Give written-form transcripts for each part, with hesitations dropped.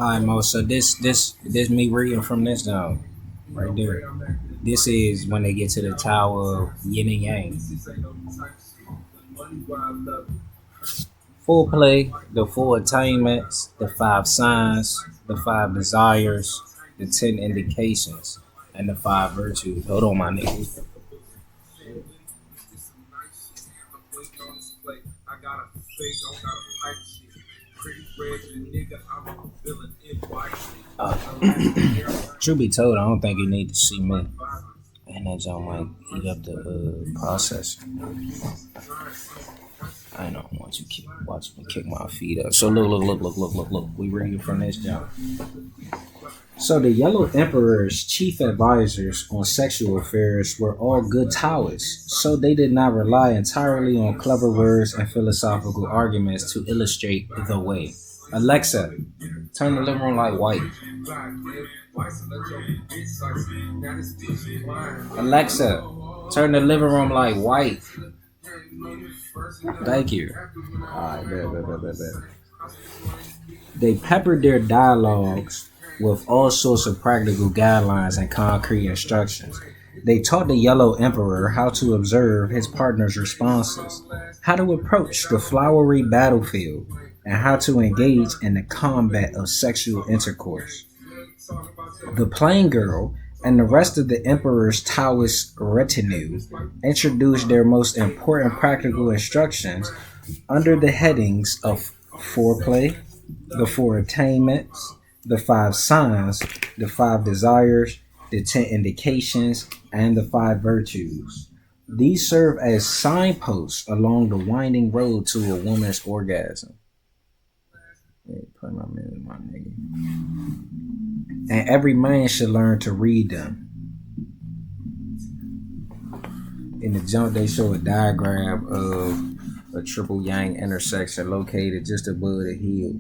Alright, Mo. So this me reading from this down right there. This is when they get to the Tower of Yin and Yang. Full play, the four attainments, the five signs, the five desires, the 10 indications, and the five virtues. Hold on, my nigga. Uh, Truth be told, I don't think you need to see me. And that junk might eat up the processor. I don't want you to watch me kick my feet up. So look. We reading from this jump. So the Yellow Emperor's chief advisors on sexual affairs were all good Taoists, so they did not rely entirely on clever words and philosophical arguments to illustrate the way. Alexa, turn the living room light white. Alexa, turn the living room light white. Thank you. Alright, bet. They peppered their dialogues with all sorts of practical guidelines and concrete instructions. They taught the Yellow Emperor how to observe his partner's responses, how to approach the flowery battlefield, and how to engage in the combat of sexual intercourse. The plain girl and the rest of the Emperor's Taoist retinue introduced their most important practical instructions under the headings of foreplay, the four attainments, the five signs, the five desires, the 10 indications, and the five virtues. These serve as signposts along the winding road to a woman's orgasm. Hey, put my man, my nigga. And every man should learn to read them. In the jump, they show a diagram of a triple yang intersection located just above the heel.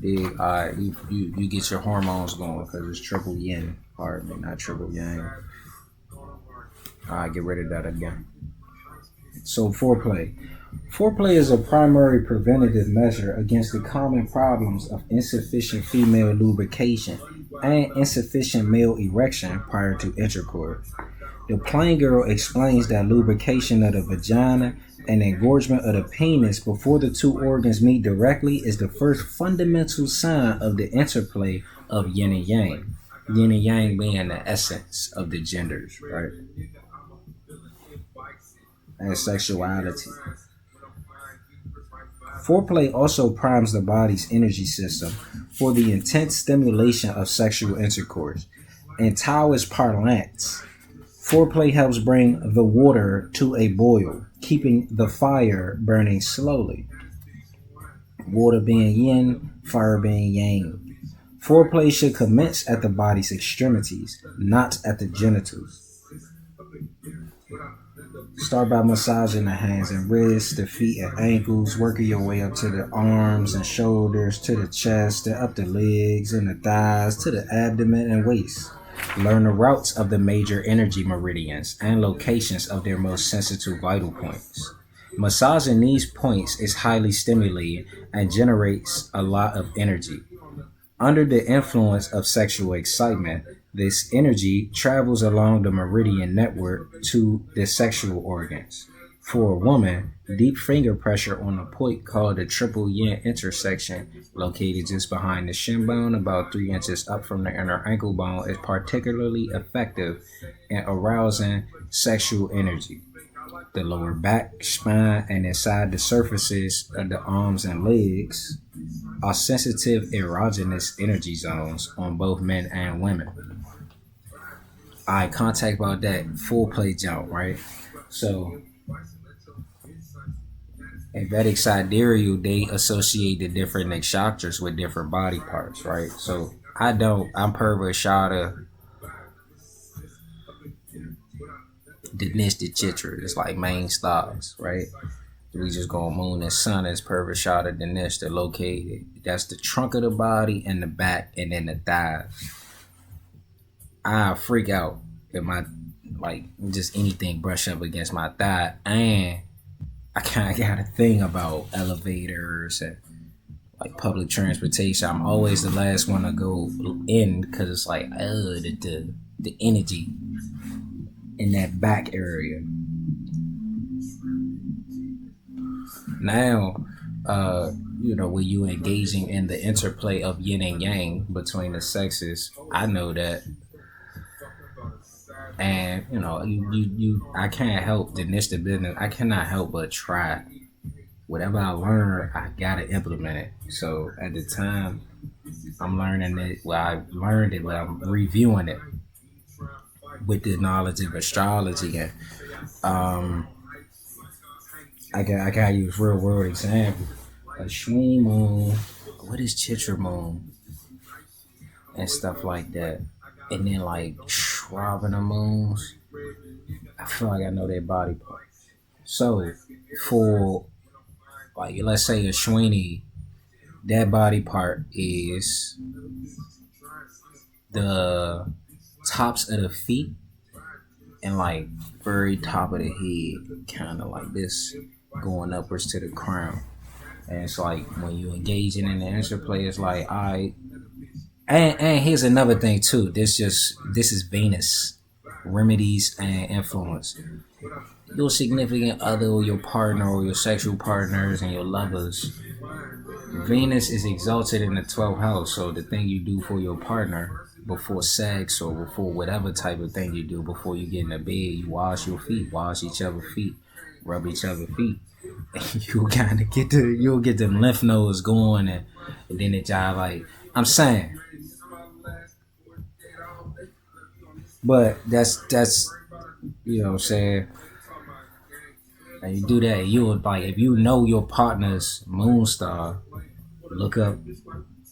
You get your hormones going because it's triple yin, pardon me, not triple yang. Get rid of that again. So foreplay. Foreplay is a primary preventative measure against the common problems of insufficient female lubrication and insufficient male erection prior to intercourse. The plain girl explains that lubrication of the vagina and engorgement of the penis before the two organs meet directly is the first fundamental sign of the interplay of yin and yang. Yin and yang being the essence of the genders, right? And sexuality. Foreplay also primes the body's energy system for the intense stimulation of sexual intercourse. In Taoist parlance, foreplay helps bring the water to a boil, keeping the fire burning slowly. Water being yin, fire being yang. Foreplay should commence at the body's extremities, not at the genitals. Start by massaging the hands and wrists, the feet and ankles, working your way up to the arms and shoulders, to the chest, and up the legs and the thighs, to the abdomen and waist. Learn the routes of the major energy meridians and locations of their most sensitive vital points. Massaging these points is highly stimulating and generates a lot of energy. Under the influence of sexual excitement, this energy travels along the meridian network to the sexual organs. For a woman, deep finger pressure on a point called the triple yin intersection, located just behind the shin bone, about 3 inches up from the inner ankle bone, is particularly effective in arousing sexual energy. The lower back, spine, and inside the surfaces of the arms and legs are sensitive erogenous energy zones on both men and women. Eye contact about that full play jump, right? So in Vedic sidereal, they associate the different nakshatras with different body parts, right? So I'm Purvashada Dinishta Chitra. It's like main stars, right? We just go on moon and sun as Purvashada Dinishta located. That's the trunk of the body and the back and then the thighs. I freak out if my just anything brush up against my thigh, and I kind of got a thing about elevators and like public transportation. I'm always the last one to go in because it's like, the energy in that back area. Now, when you engaging in the interplay of yin and yang between the sexes, I know that, and I can't help the niche the business. I cannot help but try whatever I learn. I gotta implement it. So at the time, I'm learning it. Well, I learned it, but I'm reviewing it with the knowledge of astrology and um, I gotta use real world example. A Shween moon, what is Chitra moon, and stuff like that. And then like Shravana moons, I feel like I know their body parts. So for like let's say a Shweenie, that body part is the tops of the feet and like very top of the head, kind of like this, going upwards to the crown. And it's like when you engaging in the interplay, it's like I and here's another thing too. This is Venus remedies and influence. Your significant other or your partner or your sexual partners and your lovers. Venus is exalted in the 12th house, so the thing you do for your partner before sex or before whatever type of thing you do before you get in the bed, you wash your feet, wash each other's feet, rub each other's feet. And you'll get them lymph nodes going and then it jive like I'm saying. But that's what I'm saying. And you do that, you would like if you know your partner's moon star, look up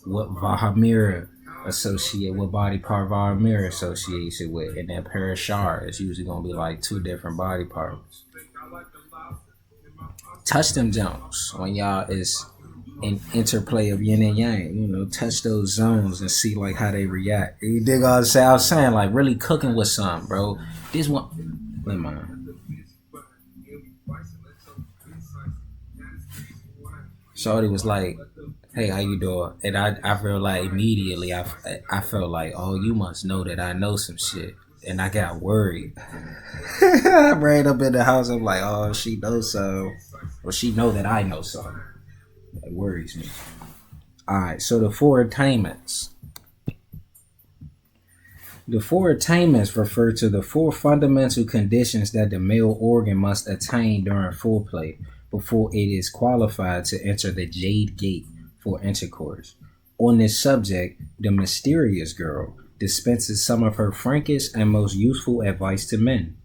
what Vahamira what body part Vahamira associates it with, and then Parashar is usually gonna be like two different body parts. Touch them zones when y'all is in interplay of yin and yang. Touch those zones and see like how they react. You dig what I'm saying? Like really cooking with something, bro. This one, never mind. Shorty was like, "Hey, how you doing?" And I feel like immediately I felt like, "Oh, you must know that I know some shit," and I got worried. I ran up in the house. I'm like, "Oh, she knows so, or she know that I know something." That worries me. All right, so the four attainments. The four attainments refer to the four fundamental conditions that the male organ must attain during foreplay before it is qualified to enter the Jade Gate for intercourse. On this subject, the mysterious girl dispenses some of her frankest and most useful advice to men.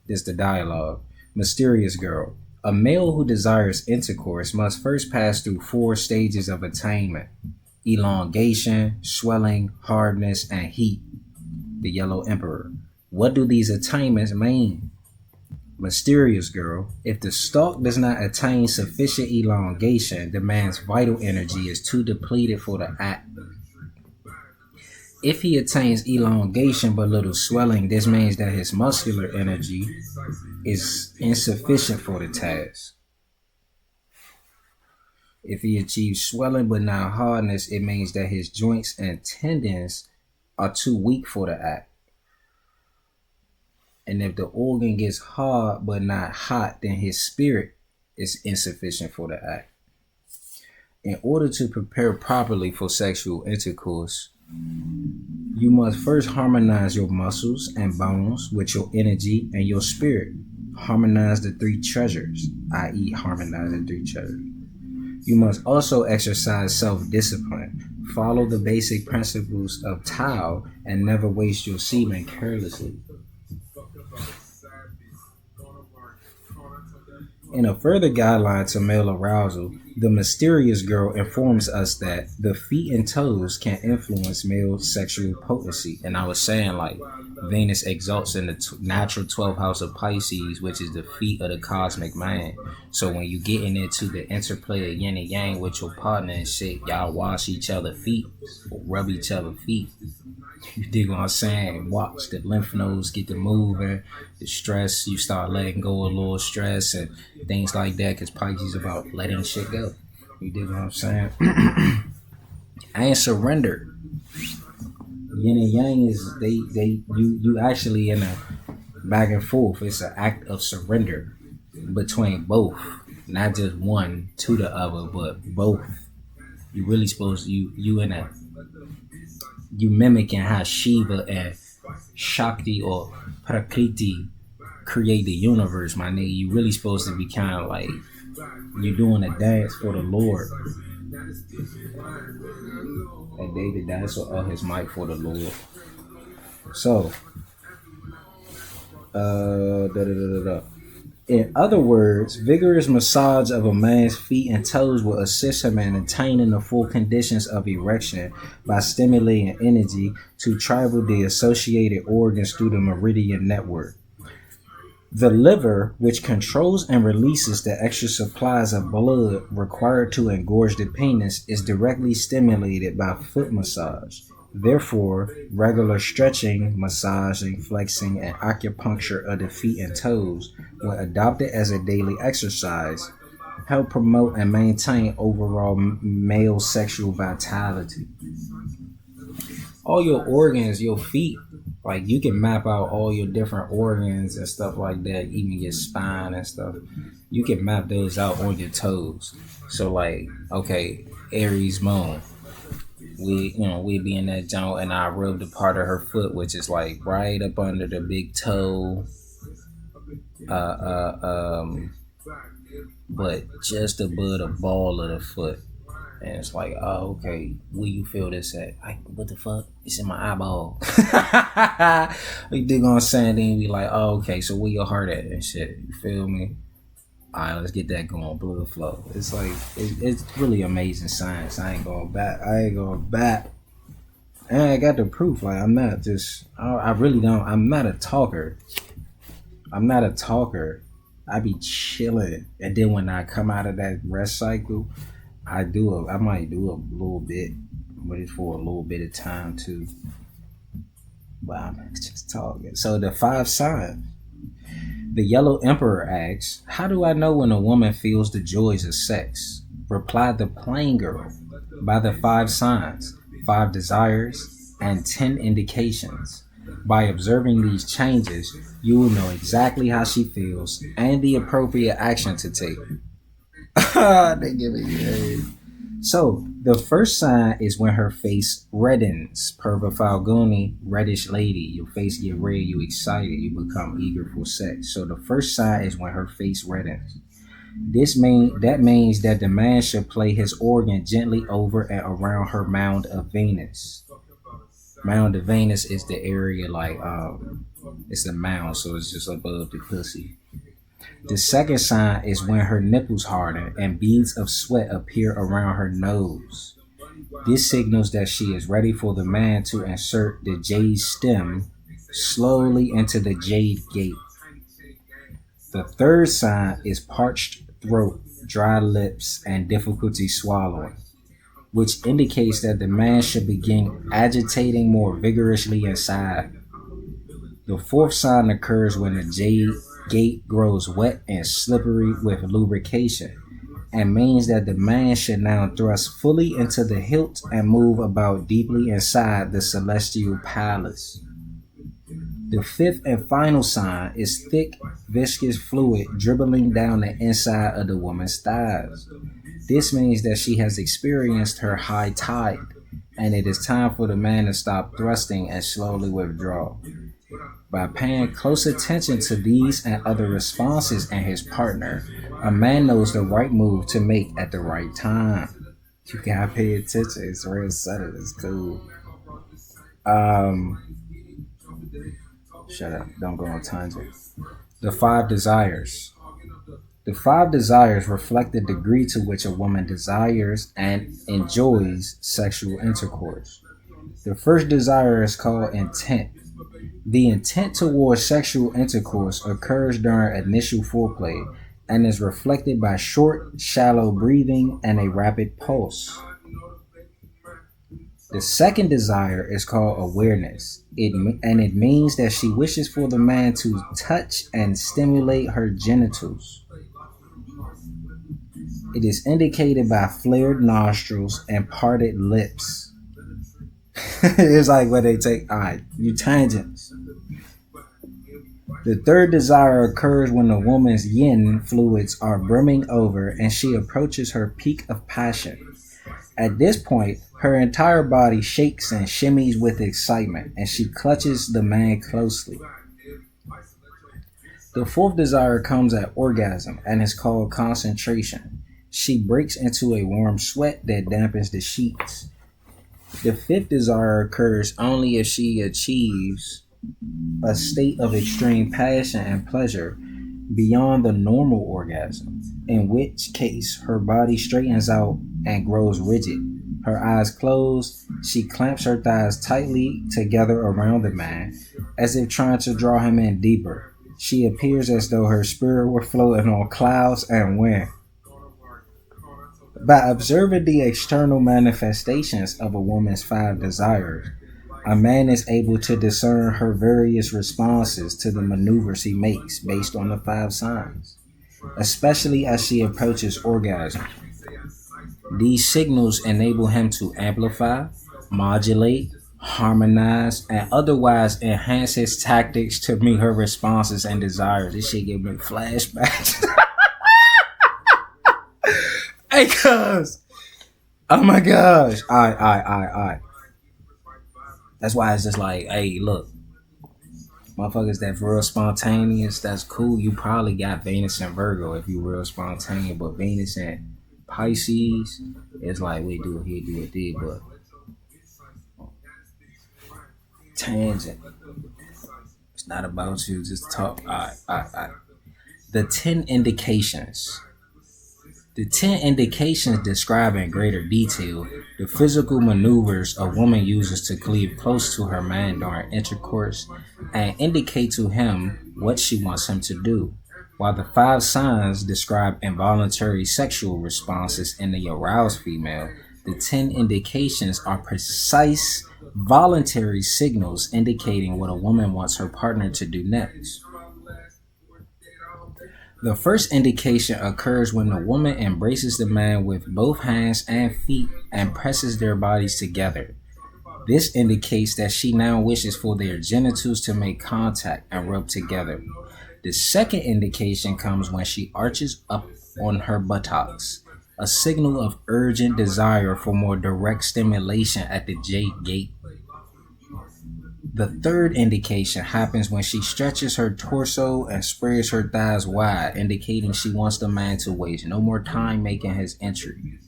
This is the dialogue. Mysterious girl. A male who desires intercourse must first pass through four stages of attainment: elongation, swelling, hardness, and heat. The Yellow Emperor. What do these attainments mean? Mysterious girl. If the stalk does not attain sufficient elongation, the man's vital energy is too depleted for the act. If he attains elongation but little swelling, this means that his muscular energy is insufficient for the task. If he achieves swelling but not hardness, it means that his joints and tendons are too weak for the act. And if the organ gets hard but not hot, then his spirit is insufficient for the act. In order to prepare properly for sexual intercourse, you must first harmonize your muscles and bones with your energy and your spirit. Harmonize the three treasures, i.e., harmonize the three treasures. You must also exercise self-discipline. Follow the basic principles of Tao and never waste your semen carelessly. In a further guideline to male arousal, the mysterious girl informs us that the feet and toes can influence male sexual potency. And I was saying, like, Venus exalts in the natural 12th house of Pisces, which is the feet of the cosmic man. So when you getting into the interplay of yin and yang with your partner and shit, y'all wash each other's feet or rub each other's feet. You dig what I'm saying? Watch the lymph nodes get to moving, the stress, you start letting go of a little stress and things like that, because Pisces about letting shit go. You dig what I'm saying? And surrender. Yin and yang is you actually in a back and forth. It's an act of surrender between both, not just one to the other, but both. You really supposed to, you in a, you mimicking how Shiva and Shakti or Prakriti create the universe, my nigga. You really supposed to be kind of like you doing a dance for the Lord. And David danced on his mic for the Lord. So, in other words, vigorous massage of a man's feet and toes will assist him in attaining the full conditions of erection by stimulating energy to travel the associated organs through the meridian network. The liver, which controls and releases the extra supplies of blood required to engorge the penis, is directly stimulated by foot massage. Therefore, regular stretching, massaging, flexing, and acupuncture of the feet and toes, when adopted as a daily exercise, help promote and maintain overall male sexual vitality. All your organs, your feet, like you can map out all your different organs and stuff like that, even your spine and stuff. You can map those out on your toes. So like, okay, Aries moon. We be in that joint and I rub the part of her foot, which is like right up under the big toe. But just above the ball of the foot. And it's like, oh, okay, where you feel this at? Like, what the fuck? It's in my eyeball. You dig what I'm saying? Then we like, oh, okay, so where your heart at and shit? You feel me? All right, let's get that going. Blood flow. It's like, it's really amazing science. I ain't going back. And I got the proof. Like, I'm not just, I really don't, I'm not a talker. I be chilling. And then when I come out of that rest cycle, I might do a little bit, but it's for a little bit of time too. But I'm just talking. So the 5 signs. The Yellow Emperor asks, how do I know when a woman feels the joys of sex? Replied the plain girl, by the 5 signs, 5 desires, and 10 indications. By observing these changes, you will know exactly how she feels and the appropriate action to take. They give it you. So the first sign is when her face reddens. Per Falguni, reddish lady. Your face get red, you excited, you become eager for sex. So the first sign is when her face reddens. That means that the man should play his organ gently over and around her mound of Venus. Mound of Venus is the area like it's a mound, so it's just above the pussy. The second sign is when her nipples harden and beads of sweat appear around her nose. This signals that she is ready for the man to insert the jade stem slowly into the jade gate. The third sign is parched throat, dry lips, and difficulty swallowing, which indicates that the man should begin agitating more vigorously inside. The fourth sign occurs when the jade gate grows wet and slippery with lubrication, and means that the man should now thrust fully into the hilt and move about deeply inside the celestial palace. The fifth and final sign is thick, viscous fluid dribbling down the inside of the woman's thighs. This means that she has experienced her high tide, and it is time for the man to stop thrusting and slowly withdraw. By paying close attention to these and other responses in his partner, a man knows the right move to make at the right time. You gotta pay attention. It's real subtle. It's cool. Shut up. Don't go on tangent. The 5 desires. The 5 desires reflect the degree to which a woman desires and enjoys sexual intercourse. The first desire is called intent. The intent towards sexual intercourse occurs during initial foreplay and is reflected by short, shallow breathing and a rapid pulse. The second desire is called awareness. It means that she wishes for the man to touch and stimulate her genitals. It is indicated by flared nostrils and parted lips. It's like what they take. All right, you tangents. The third desire occurs when the woman's yin fluids are brimming over and she approaches her peak of passion. At this point, her entire body shakes and shimmies with excitement, and she clutches the man closely. The fourth desire comes at orgasm and is called concentration. She breaks into a warm sweat that dampens the sheets. The fifth desire occurs only if she achieves a state of extreme passion and pleasure beyond the normal orgasm, in which case her body straightens out and grows rigid. Her eyes closed, she clamps her thighs tightly together around the man, as if trying to draw him in deeper. She appears as though her spirit were floating on clouds and wind. By observing the external manifestations of a woman's five desires, a man is able to discern her various responses to the maneuvers he makes based on the five signs, especially as she approaches orgasm. These signals enable him to amplify, modulate, harmonize, and otherwise enhance his tactics to meet her responses and desires. This shit give me flashbacks. Hey, cuz. Oh my gosh. Alright. That's why it's just like, hey, look. Motherfuckers that's real spontaneous, that's cool. You probably got Venus and Virgo if you real spontaneous, but Venus and Pisces, it's like we do it here, do it there, but tangent. It's not about you, just talk. Alright. The 10 indications. The 10 indications describe in greater detail the physical maneuvers a woman uses to cleave close to her man during intercourse and indicate to him what she wants him to do, while the 5 signs describe involuntary sexual responses in the aroused female. The 10 indications are precise, voluntary signals indicating what a woman wants her partner to do next. The first indication occurs when the woman embraces the man with both hands and feet and presses their bodies together. This indicates that she now wishes for their genitals to make contact and rub together. The second indication comes when she arches up on her buttocks, a signal of urgent desire for more direct stimulation at the jade gate. The third indication happens when she stretches her torso and spreads her thighs wide, indicating she wants the man to waste no more time making his entry.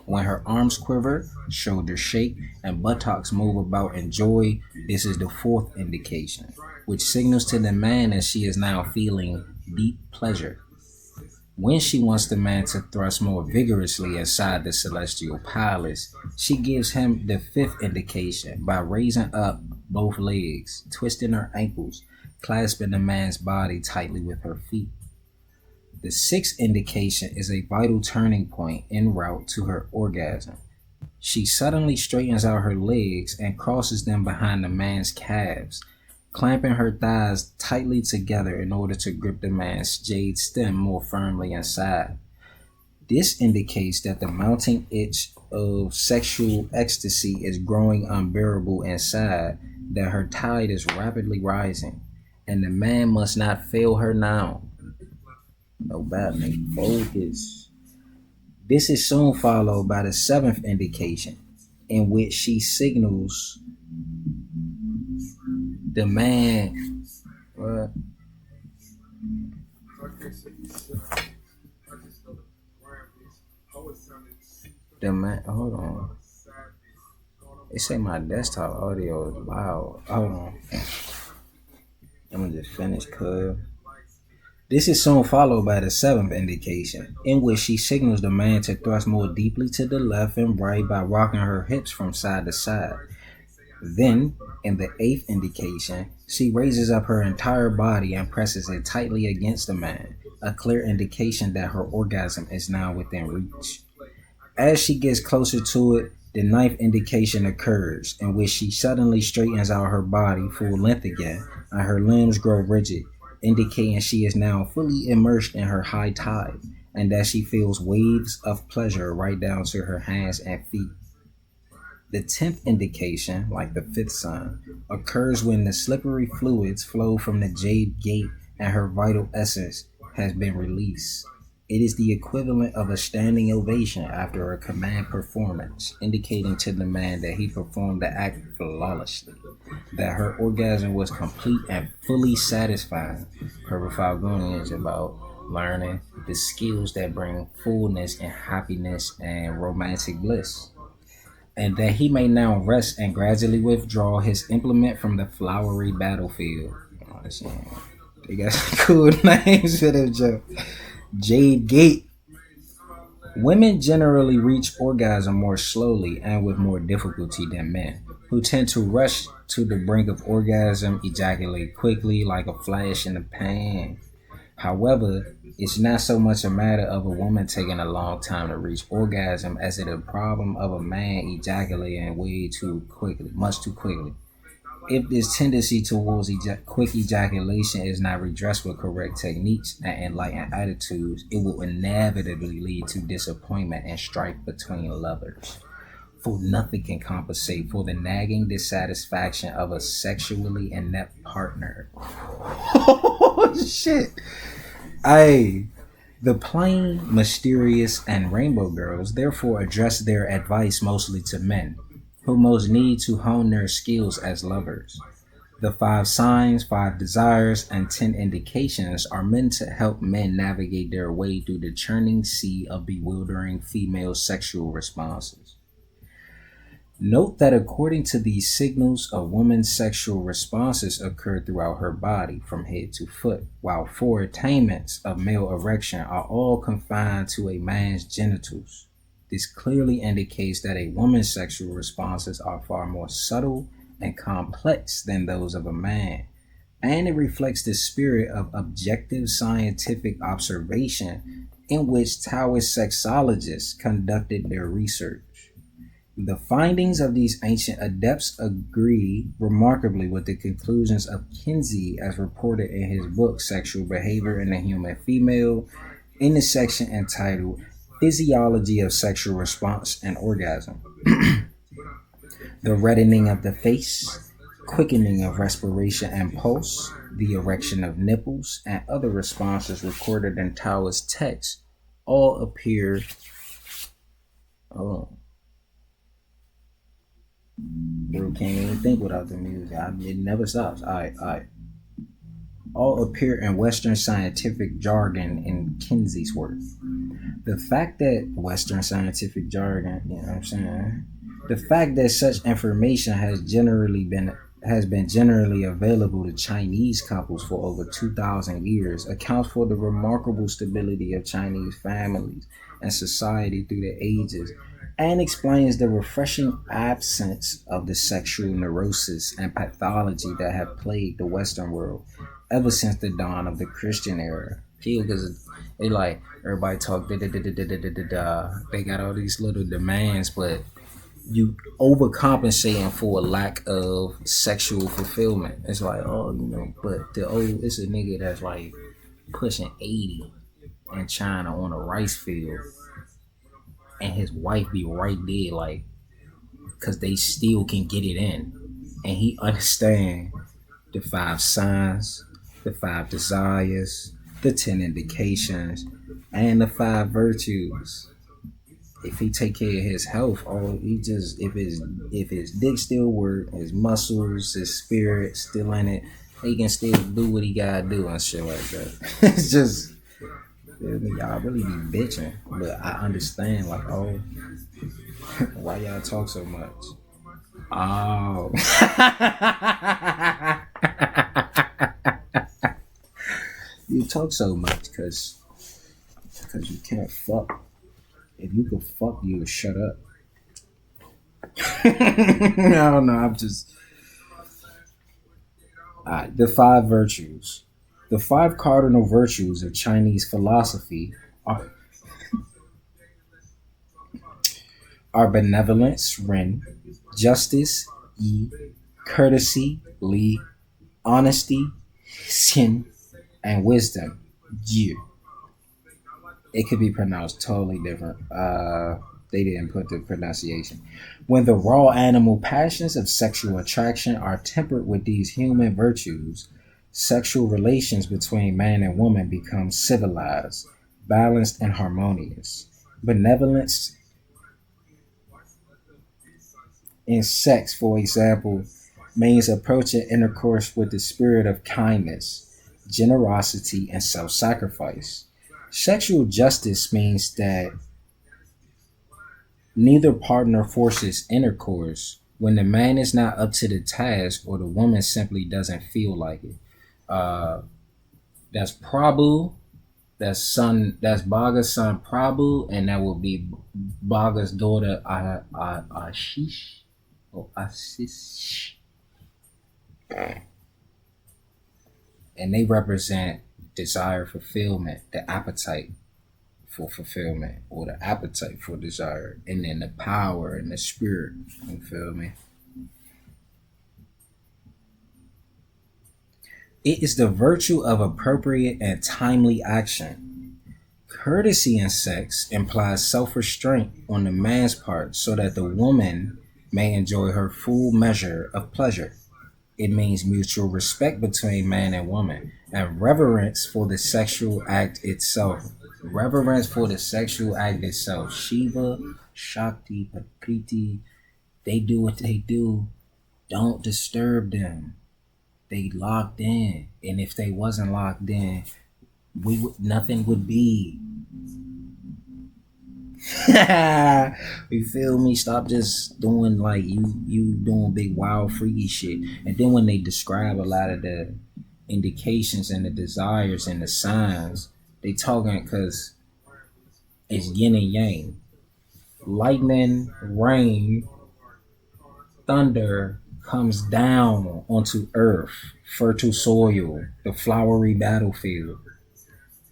When her arms quiver, shoulders shake, and buttocks move about in joy, this is the fourth indication, which signals to the man that she is now feeling deep pleasure. When she wants the man to thrust more vigorously inside the celestial palace, she gives him the fifth indication by raising up both legs, twisting her ankles, clasping the man's body tightly with her feet. The sixth indication is a vital turning point en route to her orgasm. She suddenly straightens out her legs and crosses them behind the man's calves, clamping her thighs tightly together in order to grip the man's jade stem more firmly inside. This indicates that the mounting itch of sexual ecstasy is growing unbearable inside, that her tide is rapidly rising, and the man must not fail her now. No bad name. Focus. This is soon followed by the seventh indication, in which she signals the man. What? The man. Hold on. They say my desktop audio is loud. Hold on. I'm gonna just finish, cuz. This is soon followed by the seventh indication, in which she signals the man to thrust more deeply to the left and right by rocking her hips from side to side. Then, in the eighth indication, she raises up her entire body and presses it tightly against the man, a clear indication that her orgasm is now within reach. As she gets closer to it, The ninth indication occurs, in which she suddenly straightens out her body full length again, and her limbs grow rigid, indicating she is now fully immersed in her high tide, and that she feels waves of pleasure right down to her hands and feet. The tenth indication, like the fifth sign, occurs when the slippery fluids flow from the jade gate and her vital essence has been released. It is the equivalent of a standing ovation after a command performance, indicating to the man that he performed the act flawlessly, that her orgasm was complete and fully satisfying. Her Falguni is about learning the skills that bring fullness and happiness and romantic bliss, and that he may now rest and gradually withdraw his implement from the flowery battlefield. Oh, they got some cool names for them, Joe. Jade Gate. Women generally reach orgasm more slowly and with more difficulty than men, who tend to rush to the brink of orgasm, ejaculate quickly like a flash in the pan. However, it's not so much a matter of a woman taking a long time to reach orgasm as it is a problem of a man ejaculating way too quickly, much too quickly. If this tendency towards quick ejaculation is not redressed with correct techniques and enlightened attitudes, it will inevitably lead to disappointment and strife between lovers. For nothing can compensate for the nagging dissatisfaction of a sexually inept partner. Oh, shit. Hey, the plain, mysterious, and rainbow girls therefore address their advice mostly to men, who most need to hone their skills as lovers. The five signs, five desires, and 10 indications are meant to help men navigate their way through the churning sea of bewildering female sexual responses. Note that according to these signals, a woman's sexual responses occur throughout her body from head to foot, while four attainments of male erection are all confined to a man's genitals. This clearly indicates that a woman's sexual responses are far more subtle and complex than those of a man, and it reflects the spirit of objective scientific observation in which Taoist sexologists conducted their research. The findings of these ancient adepts agree remarkably with the conclusions of Kinsey as reported in his book Sexual Behavior in the Human Female in the section entitled Physiology of Sexual Response and Orgasm. The reddening of the face, quickening of respiration and pulse, the erection of nipples, and other responses recorded in Taoist texts all appear. Oh, bro, can't even think without the music. It never stops. All right. All appear in Western scientific jargon in Kinsey's work. The fact that Western scientific jargon, you know what I'm saying? The fact that such information has been generally available to Chinese couples for over 2,000 years accounts for the remarkable stability of Chinese families and society through the ages, and explains the refreshing absence of the sexual neurosis and pathology that have plagued the Western world ever since the dawn of the Christian era. Because they like everybody talk da da da da da da da da. They got all these little demands, but you overcompensating for a lack of sexual fulfillment. It's like, oh, but it's a nigga that's like pushing 80 in China on a rice field, and his wife be right there, like, cause they still can get it in, and he understand the five signs, the five desires, the 10 indications, and the five virtues. If he take care of his health, if his dick still work, his muscles, his spirit still in it, he can still do what he gotta do and shit like that. It's just, y'all really be bitching, but I understand, like, oh, why y'all talk so much? Oh. You talk so much because you can't fuck. If you could fuck, you would shut up. I don't know. I'm just. The five virtues. The five cardinal virtues of Chinese philosophy are benevolence, Ren, justice, Yi, courtesy, Li, honesty, Sin, and wisdom, Yu. It could be pronounced totally different. They didn't put the pronunciation. When the raw animal passions of sexual attraction are tempered with these human virtues, sexual relations between man and woman become civilized, balanced, and harmonious. Benevolence in sex, for example, means approaching intercourse with the spirit of kindness, generosity, and self sacrifice. Sexual justice means that neither partner forces intercourse when the man is not up to the task or the woman simply doesn't feel like it. Uh, that's Prabhu. That's Bhaga's son Prabhu, and that will be Bhaga's daughter Ashish or Ashish, and they represent desire fulfillment, the appetite for fulfillment, or the appetite for desire, and then the power and the spirit. You feel me? It is the virtue of appropriate and timely action. Courtesy in sex implies self restraint on the man's part so that the woman may enjoy her full measure of pleasure. It means mutual respect between man and woman and reverence for the sexual act itself. Reverence for the sexual act itself. Shiva, Shakti, Prakriti, they do what they do. Don't disturb them. They locked in. And if they wasn't locked in, nothing would be. You feel me? Stop just doing like you doing big wild freaky shit. And then when they describe a lot of the indications and the desires and the signs, they talking because it's yin and yang. Lightning, rain, thunder comes down onto earth, fertile soil, the flowery battlefield.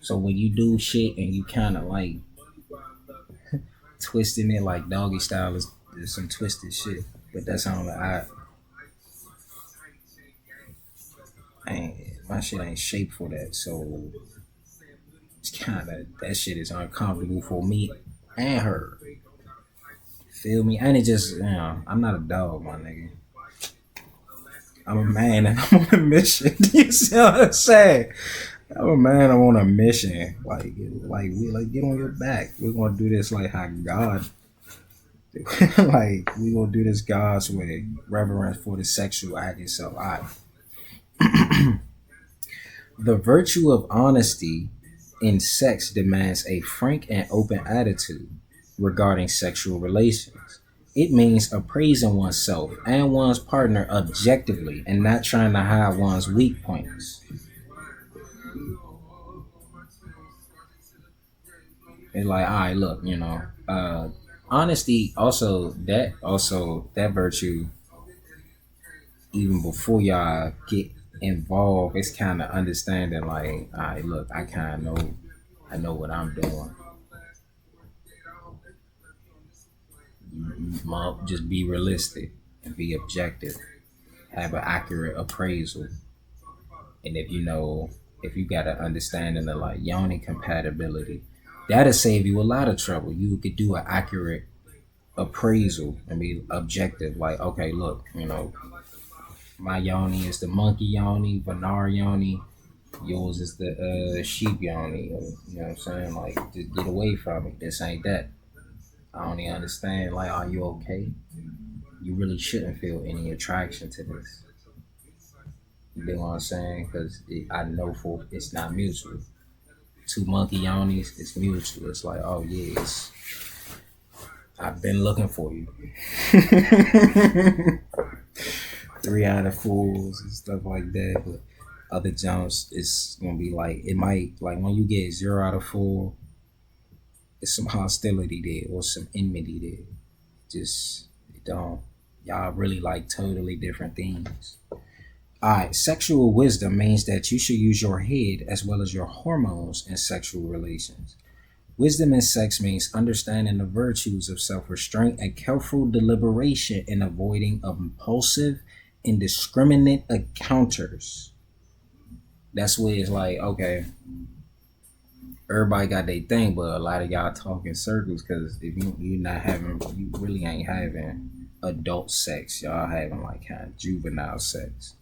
So when you do shit and you kind of like twisting it like doggy style is some twisted shit. But that's how my shit ain't shaped for that. So it's kind of that shit is uncomfortable for me and her. Feel me? And it just I'm not a dog, my nigga. I'm a man and I'm on a mission. You see what I'm saying? I'm a man. I'm on a mission. Like get on your back. We're gonna do this like how God. Like we gonna do this God's way. Reverence for the sexual act itself. The virtue of honesty in sex demands a frank and open attitude regarding sexual relations. It means appraising oneself and one's partner objectively and not trying to hide one's weak points. It's like, all right, look, honesty also that virtue, even before y'all get involved, it's kind of understanding like, all right, look, I know what I'm doing. Just be realistic and be objective. Have an accurate appraisal. And if you got an understanding of like yoni compatibility, that'll save you a lot of trouble. You could do an accurate appraisal and be objective. Like, okay, look, my yoni is the monkey yoni, Vanar yoni. Yours is the sheep yoni. You know what I'm saying? Like, just get away from it. This ain't that. I only understand, like, are you okay? You really shouldn't feel any attraction to this. You know what I'm saying? Because I know for it's not mutual. Two monkey yonis, it's mutual. It's like, oh yeah, I've been looking for you. Three out of fools and stuff like that. But other jumps, it's gonna be like it might like when you get 0 out of 4. It's some hostility there or some enmity there. Just it don't y'all really like totally different things. Alright, sexual wisdom means that you should use your head as well as your hormones in sexual relations. Wisdom in sex means understanding the virtues of self restraint and careful deliberation in avoiding of impulsive, indiscriminate encounters. That's where it's like, okay, everybody got their thing, but a lot of y'all talk in circles because if you're not having, you really ain't having adult sex. Y'all having like kind of juvenile sex.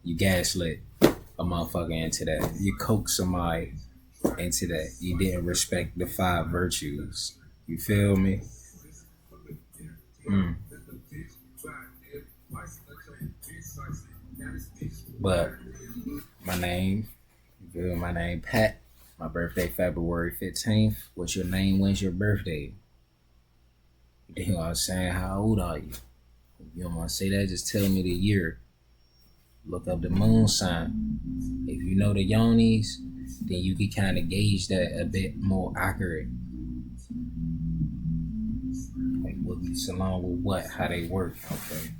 You gaslit a motherfucker into that. You coax somebody into that. You didn't respect the five virtues. You feel me? Mm. But my name, you feel my name Pat. My birthday February 15th. What's your name? When's your birthday? You know what I'm saying? How old are you? If you don't want to say that, just tell me the year. Look up the moon sign. If you know the yonis, then you can kind of gauge that a bit more accurate. Like what gets along with what, how they work. Okay.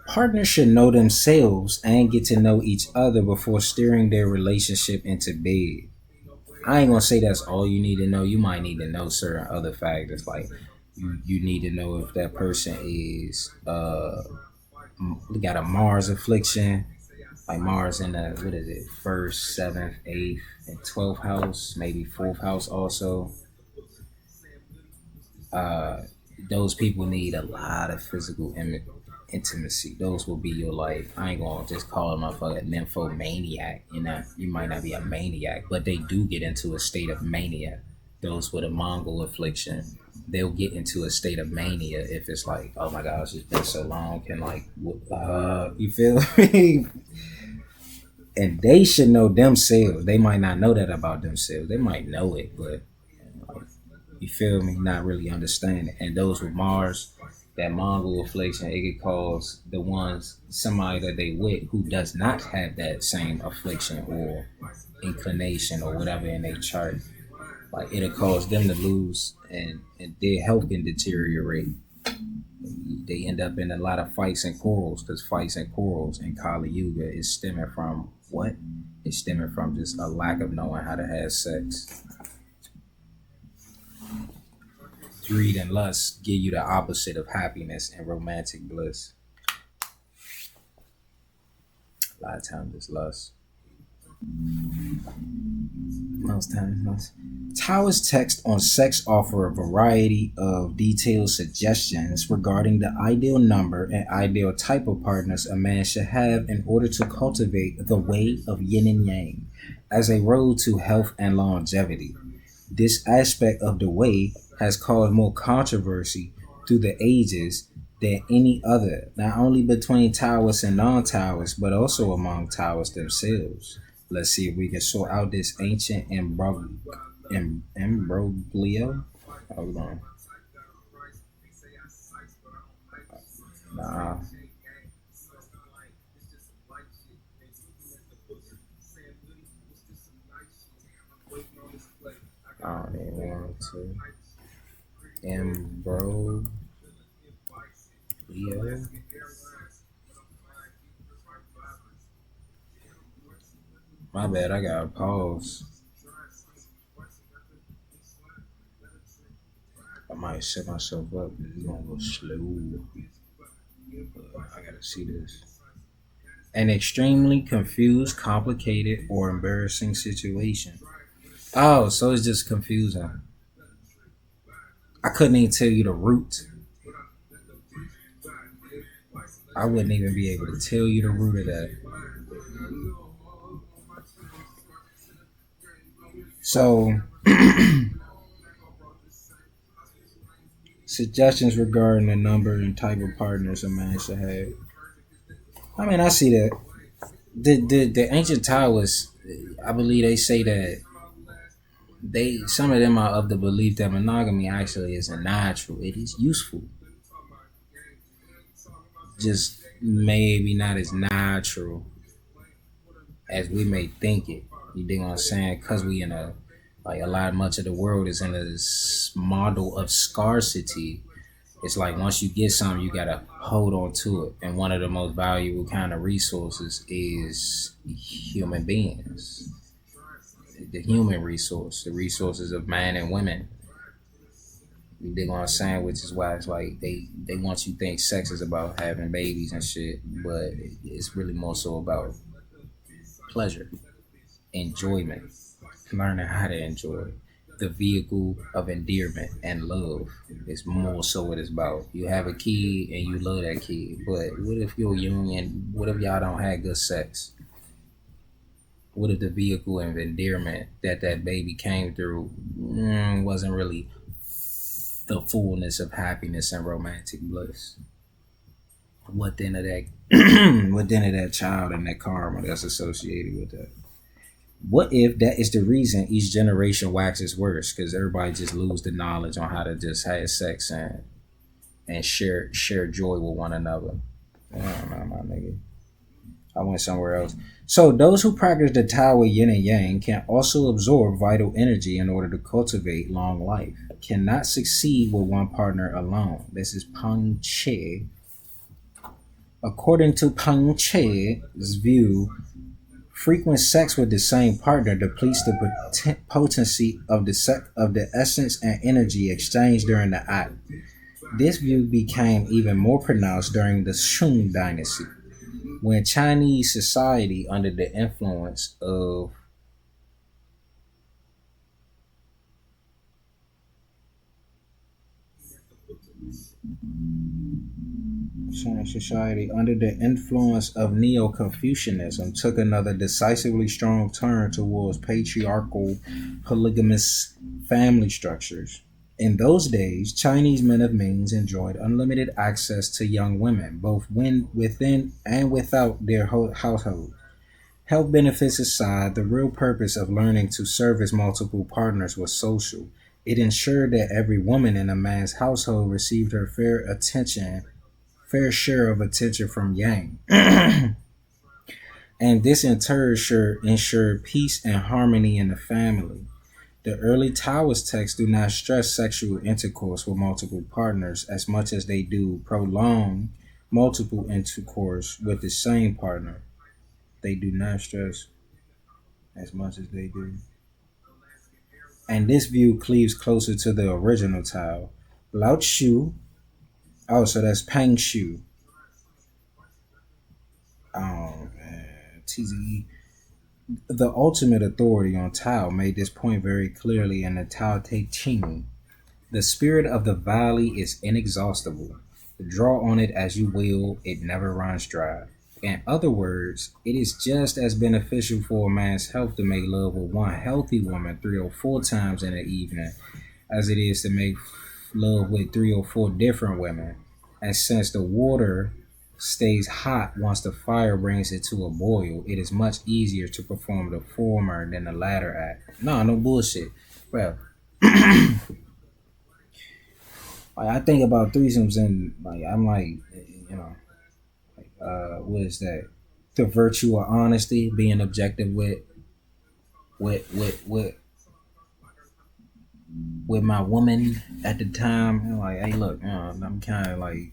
Partners should know themselves and get to know each other before steering their relationship into bed. I ain't gonna say that's all you need to know. You might need to know certain other factors, like you need to know if that person is got a Mars affliction, like Mars in the what is it, first, seventh, eighth, and 12th house, maybe fourth house also. Uh, those people need a lot of physical intimacy. Those will be your like. I ain't gonna just call them a fucking nymphomaniac. You know, you might not be a maniac, but they do get into a state of mania. Those with a Mongol affliction, they'll get into a state of mania if it's like, oh my gosh, it's been so long. Can like, you feel me? And they should know themselves. They might not know that about themselves. They might know it, but like, you feel me? Not really understand it. And those with Mars, that Mongol affliction, it could cause the ones, somebody that they with who does not have that same affliction or inclination or whatever in their chart. Like it'll cause them to lose and their health can deteriorate. They end up in a lot of fights and quarrels because fights and quarrels in Kali Yuga is stemming from what? It's stemming from just a lack of knowing how to have sex. Greed and lust give you the opposite of happiness and romantic bliss. A lot of times it's lust. Most times lust. Taoist texts on sex offer a variety of detailed suggestions regarding the ideal number and ideal type of partners a man should have in order to cultivate the way of yin and yang as a road to health and longevity. This aspect of the way has caused more controversy through the ages than any other, not only between Taoists and non-Taoists, but also among Taoists themselves. Let's see if we can sort out this ancient imbroglio. Hold on. Nah. I don't even want to. Imbroglio. My bad, I gotta pause. I might set myself up and it's gonna go slow. I gotta see this. An extremely confused, complicated, or embarrassing situation. Oh, so it's just confusing. I couldn't even tell you the root. I wouldn't even be able to tell you the root of that. So, suggestions regarding the number and type of partners a man should have. I mean, I see that. The ancient Taoists, I believe they say that some of them are of the belief that monogamy actually isn't natural. It is useful, just maybe not as natural as we may think it. You dig what I'm saying? Because we in a lot much of the world is in this model of scarcity. It's like once you get something, you gotta hold on to it. And one of the most valuable kind of resources is human beings, the human resource, the resources of man and women. You dig what I'm saying? Which is why it's like they want you to think sex is about having babies and shit, but it's really more so about pleasure, enjoyment, learning how to enjoy. The vehicle of endearment and love is more so what it's about. You have a kid and you love that kid, but what if your union? What if y'all don't have good sex? What if the vehicle of endearment that baby came through wasn't really the fullness of happiness and romantic bliss? What then of that? What then of that child and that karma that's associated with that? What if that is the reason each generation waxes worse? Because everybody just lose the knowledge on how to just have sex and share joy with one another. I don't know, my nigga. I went somewhere else. So those who practice the Tao of Yin and Yang can also absorb vital energy in order to cultivate long life. Cannot succeed with one partner alone. This is Peng Che. According to Peng Che's view, frequent sex with the same partner depletes the potency of the essence and energy exchanged during the act. This view became even more pronounced during the Shun dynasty, when Chinese society, under the influence of Neo-Confucianism took another decisively strong turn towards patriarchal, polygamous family structures. In those days, Chinese men of means enjoyed unlimited access to young women, both within and without their household. Health benefits aside, the real purpose of learning to service multiple partners was social. It ensured that every woman in a man's household received her fair share of attention from Yang. And this in turn ensured peace and harmony in the family. The early Taoist texts do not stress sexual intercourse with multiple partners as much as they do prolong multiple intercourse with the same partner. They do not stress as much as they do. And this view cleaves closer to the original Tao. Lao Tzu, oh, so that's Pang Shu. TZE. The ultimate authority on Tao made this point very clearly in the Tao Te Ching. The spirit of the valley is inexhaustible. Draw on it as you will, it never runs dry. In other words, it is just as beneficial for a man's health to make love with one healthy woman 3 or 4 times in the evening as it is to make love with 3 or 4 different women. And since the water stays hot once the fire brings it to a boil, it is much easier to perform the former than the latter act. No bullshit. Well, like, I think about threesomes and like I'm like, you know, what is that? The virtue of honesty, being objective with with with with my woman at the time. And like, hey, look, I'm kind of like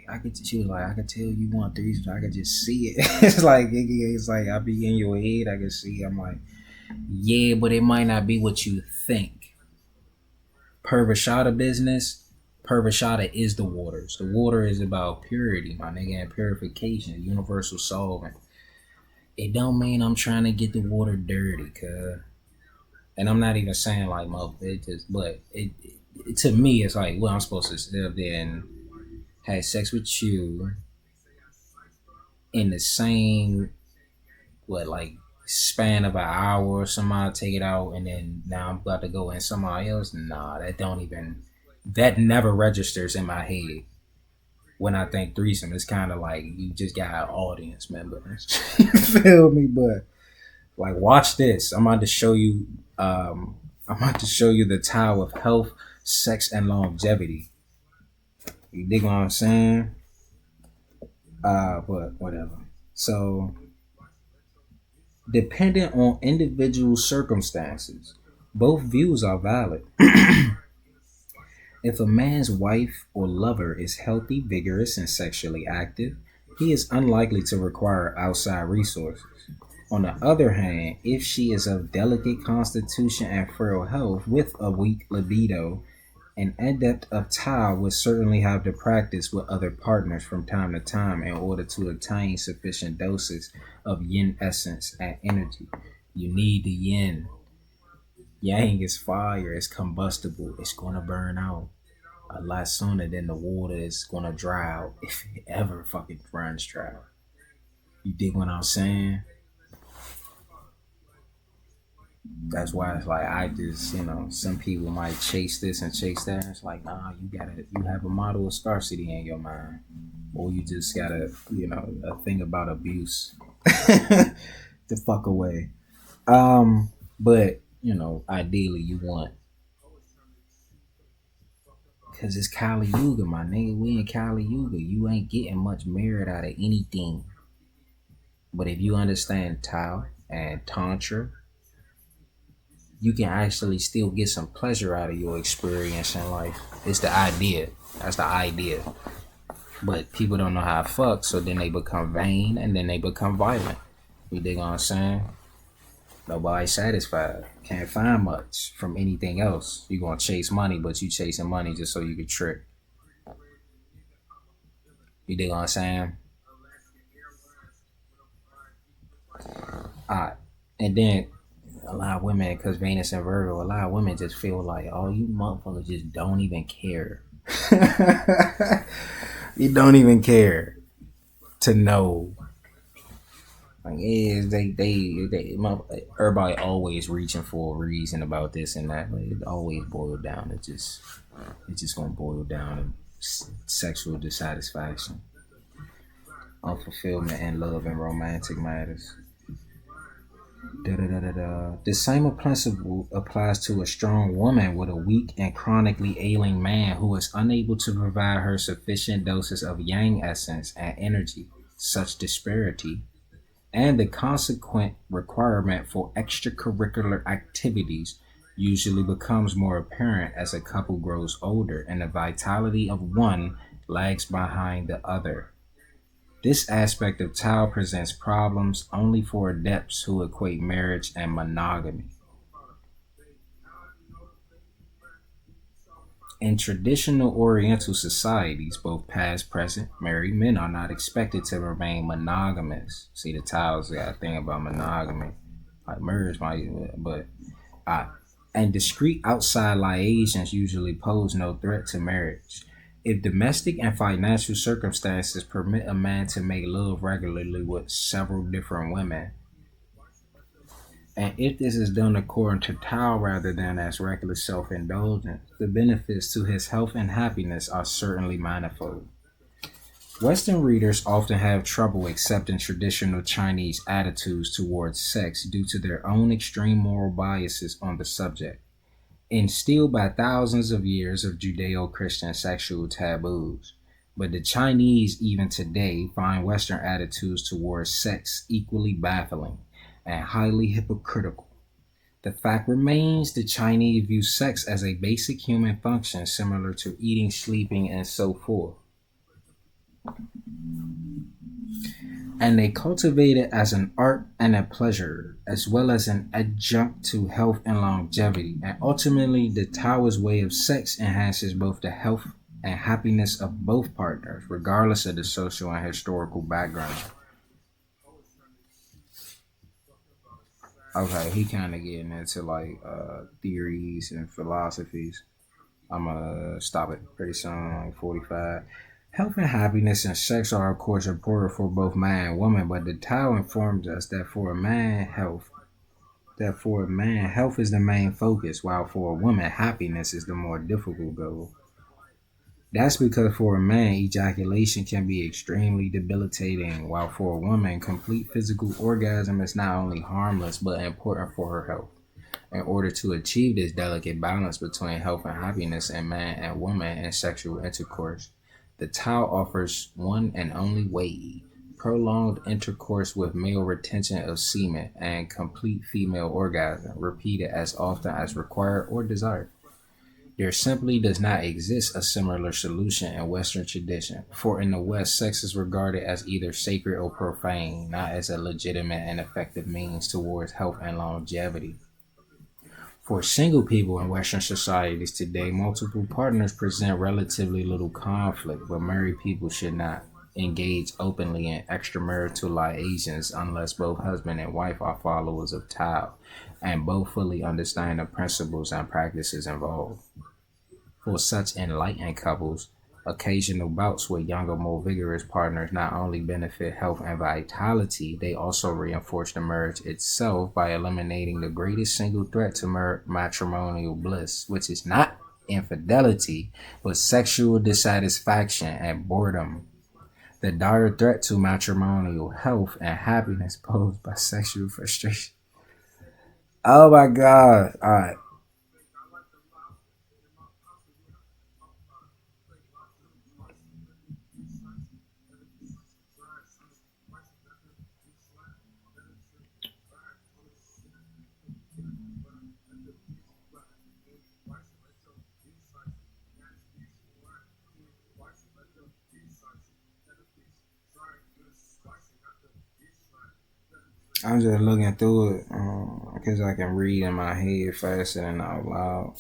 I could. She was like, I could tell you want threesomes. I could just see it. It's like I be in your head. I can see. I'm like, yeah, but it might not be what you think. Purvashada business. Purvashada is the waters. The water is about purity, my nigga, and purification, universal solvent. It don't mean I'm trying to get the water dirty, cuz. And I'm not even saying like it just, but it to me it's like, well, I'm supposed to sit up there and have sex with you in the same like span of an hour or somebody take it out and then now I'm about to go in somebody else. Nah, that never registers in my head when I think threesome. It's kind of like you just got an audience member. You feel me? But like, watch this. I'm about to show you. I'm about to show you the Tao of health, sex, and longevity. You dig what I'm saying? But whatever. So, dependent on individual circumstances, both views are valid. If a man's wife or lover is healthy, vigorous, and sexually active, he is unlikely to require outside resources. On the other hand, if she is of delicate constitution and frail health with a weak libido, an adept of Tao would certainly have to practice with other partners from time to time in order to attain sufficient doses of yin essence and energy. You need the yin. Yang is fire, it's combustible, it's gonna burn out a lot sooner than the water is gonna dry out if it ever fucking runs dry. You dig what I'm saying? That's why it's like I just, some people might chase this and chase that. It's like, nah, you have a model of scarcity in your mind, or you just gotta, a thing about abuse to fuck away. But ideally you want, cause it's Kali Yuga, my nigga. We in Kali Yuga. You ain't getting much merit out of anything. But if you understand Tao and Tantra, you can actually still get some pleasure out of your experience in life. It's the idea. That's the idea. But people don't know how to fuck, so then they become vain and then they become violent. You dig what I'm saying? Nobody's satisfied. Can't find much from anything else. You gonna chase money, but you chasing money just so you can trick. You dig what I'm saying? Alright. And then a lot of women, because Venus and Virgo, a lot of women just feel like, oh, you motherfuckers just don't even care. You don't even care to know. Like, yeah, everybody always reaching for a reason about this and that. Like, it always boils down. It's just gonna boil down to sexual dissatisfaction, unfulfillment, and love and romantic matters. Da, da, da, da, da. The same principle applies to a strong woman with a weak and chronically ailing man who is unable to provide her sufficient doses of yang essence and energy. Such disparity and the consequent requirement for extracurricular activities usually becomes more apparent as a couple grows older and the vitality of one lags behind the other. This aspect of Tao presents problems only for adepts who equate marriage and monogamy. In traditional Oriental societies, both past, present, married men are not expected to remain monogamous. See, the Tao's got a thing about monogamy. Like marriage might, but and discrete outside liaisons usually pose no threat to marriage. If domestic and financial circumstances permit a man to make love regularly with several different women, and if this is done according to Tao rather than as reckless self indulgence, the benefits to his health and happiness are certainly manifold. Western readers often have trouble accepting traditional Chinese attitudes towards sex due to their own extreme moral biases on the subject, instilled by thousands of years of Judeo Christian sexual taboos. But the Chinese, even today, find Western attitudes towards sex equally baffling and highly hypocritical. The fact remains the Chinese view sex as a basic human function similar to eating, sleeping, and so forth. And they cultivate it as an art and a pleasure, as well as an adjunct to health and longevity. And ultimately, the Taoist way of sex enhances both the health and happiness of both partners, regardless of the social and historical background. Okay, he kind of getting into like theories and philosophies. I'm gonna stop it pretty soon, like 45. Health and happiness and sex are, of course, important for both man and woman, but the Tao informs us that for a man, health is the main focus, while for a woman, happiness is the more difficult goal. That's because for a man, ejaculation can be extremely debilitating, while for a woman, complete physical orgasm is not only harmless but important for her health. In order to achieve this delicate balance between health and happiness in man and woman in sexual intercourse, the Tao offers one and only way: prolonged intercourse with male retention of semen and complete female orgasm, repeated as often as required or desired. There simply does not exist a similar solution in Western tradition, for in the West, sex is regarded as either sacred or profane, not as a legitimate and effective means towards health and longevity. For single people in Western societies today, multiple partners present relatively little conflict, but married people should not engage openly in extramarital liaisons unless both husband and wife are followers of Tao and both fully understand the principles and practices involved. For such enlightened couples, occasional bouts with younger, more vigorous partners not only benefit health and vitality, they also reinforce the marriage itself by eliminating the greatest single threat to matrimonial bliss, which is not infidelity, but sexual dissatisfaction and boredom. The dire threat to matrimonial health and happiness posed by sexual frustration. Oh my God. All right. I'm just looking through it because I can read in my head faster than out loud.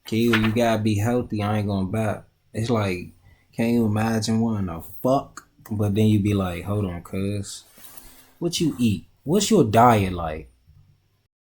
Kill, you gotta be healthy. I ain't gonna back. It's like, can you imagine wanting to fuck? But then you be like, hold on, cuz, what you eat? What's your diet like?